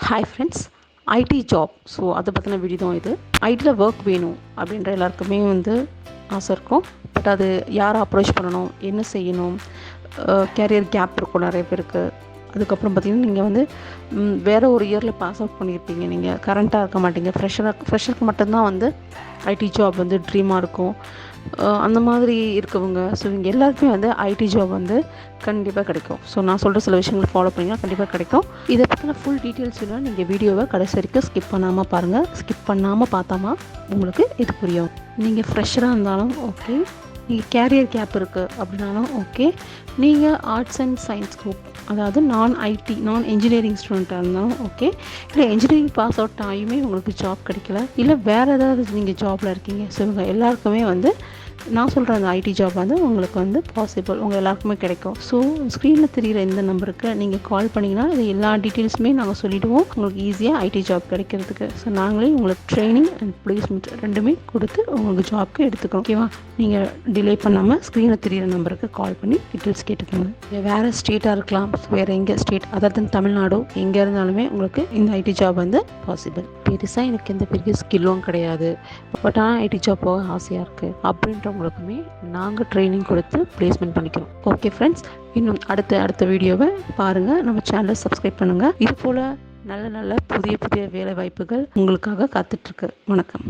Hi friends, IT job. So அதை பற்றின video தான் இது. ஐடியில் ஒர்க் வேணும் அப்படின்ற எல்லாருக்குமே ஆசை இருக்கும். பட் அது யாரை அப்ரோச் பண்ணணும், என்ன செய்யணும், கேரியர் கேப் இருக்கும் நிறைய பேருக்கு. அதுக்கப்புறம் பார்த்திங்கன்னா நீங்கள் வேறு ஒரு இயரில் பாஸ் அவுட் பண்ணியிருப்பீங்க, நீங்கள் கரண்ட்டாக இருக்க மாட்டீங்க. ஃப்ரெஷருக்கு மட்டும்தான் ஐடி ஜாப் ட்ரீமாக இருக்கும். அந்த மாதிரி இருக்கவங்க, ஸோ இங்கே எல்லாருக்குமே ஐடி ஜாப் கண்டிப்பாக கிடைக்கும். ஸோ நான் சொல்கிற சில விஷயங்களை ஃபாலோ பண்ணிங்கன்னா கண்டிப்பாக கிடைக்கும். இதை பற்றின ஃபுல் டீட்டெயில்ஸ் எல்லாம் நீங்கள் வீடியோவை கடைசி வரைக்கும் ஸ்கிப் பண்ணாமல் பாருங்கள். ஸ்கிப் பண்ணாமல் பார்த்தாமா உங்களுக்கு இது புரியும். நீங்கள் ஃப்ரெஷராக இருந்தாலும் ஓகே, நீங்கள் கேரியர் கேப் இருக்குது அப்படின்னாலும் ஓகே, நீங்கள் ஆர்ட்ஸ் அண்ட் சயின்ஸ் குரூப், அதாவது நான் இன்ஜினியரிங் ஸ்டூடெண்ட்டாக இருந்தாலும் ஓகே, இல்லை இன்ஜினியரிங் பாஸ் அவுட் ஆகியுமே உங்களுக்கு ஜாப் கிடைக்கல, இல்லை வேறு ஏதாவது நீங்கள் ஜாபில் இருக்கீங்க, ஸோ இவங்க எல்லாருக்குமே நான் சொல்கிற அந்த ஐடி ஜாப் உங்களுக்கு பாசிபிள், உங்கள் எல்லாருக்குமே கிடைக்கும். ஸோ ஸ்க்ரீனில் தெரிகிற இந்த நம்பருக்கு நீங்கள் கால் பண்ணிங்கன்னா இது எல்லா டீட்டெயில்ஸுமே நாங்கள் சொல்லிவிடுவோம், உங்களுக்கு ஈஸியாக ஐடி ஜாப் கிடைக்கிறதுக்கு. ஸோ நாங்களே உங்களுக்கு ட்ரைனிங் அண்ட் ப்ளேஸ்மெண்ட் ரெண்டுமே கொடுத்து உங்களுக்கு ஜாப்க்கு எடுத்துக்கோம். ஓகேவா? நீங்கள் டிலே பண்ணாமல் ஸ்க்ரீனில் தெரிகிற நம்பருக்கு கால் பண்ணி டீட்டெயில்ஸ் கேட்டுக்கோங்க. வேறு ஸ்டேட்டாக இருக்கலாம், வேறு எங்கே ஸ்டேட், அதாவது தமிழ்நாடு, எங்கே இருந்தாலுமே உங்களுக்கு இந்த ஐடி ஜாப் பாசிபிள். பெருசாக எனக்கு எந்த பெரிய ஸ்கில்லும் கிடையாது, பட் ஆனால் ஐடி ஜாப் போக ஆசையாக இருக்குது அப்படின்றவங்களுக்குமே நாங்கள் ட்ரைனிங் கொடுத்து ப்ளேஸ்மெண்ட் பண்ணிக்கிறோம். ஓகே ஃப்ரெண்ட்ஸ், இன்னும் அடுத்த வீடியோவை பாருங்கள், நம்ம சேனலை சப்ஸ்கிரைப் பண்ணுங்கள். இது போல் நல்ல புதிய வேலை வாய்ப்புகள் உங்களுக்காக காத்துட்ருக்கு. வணக்கம்.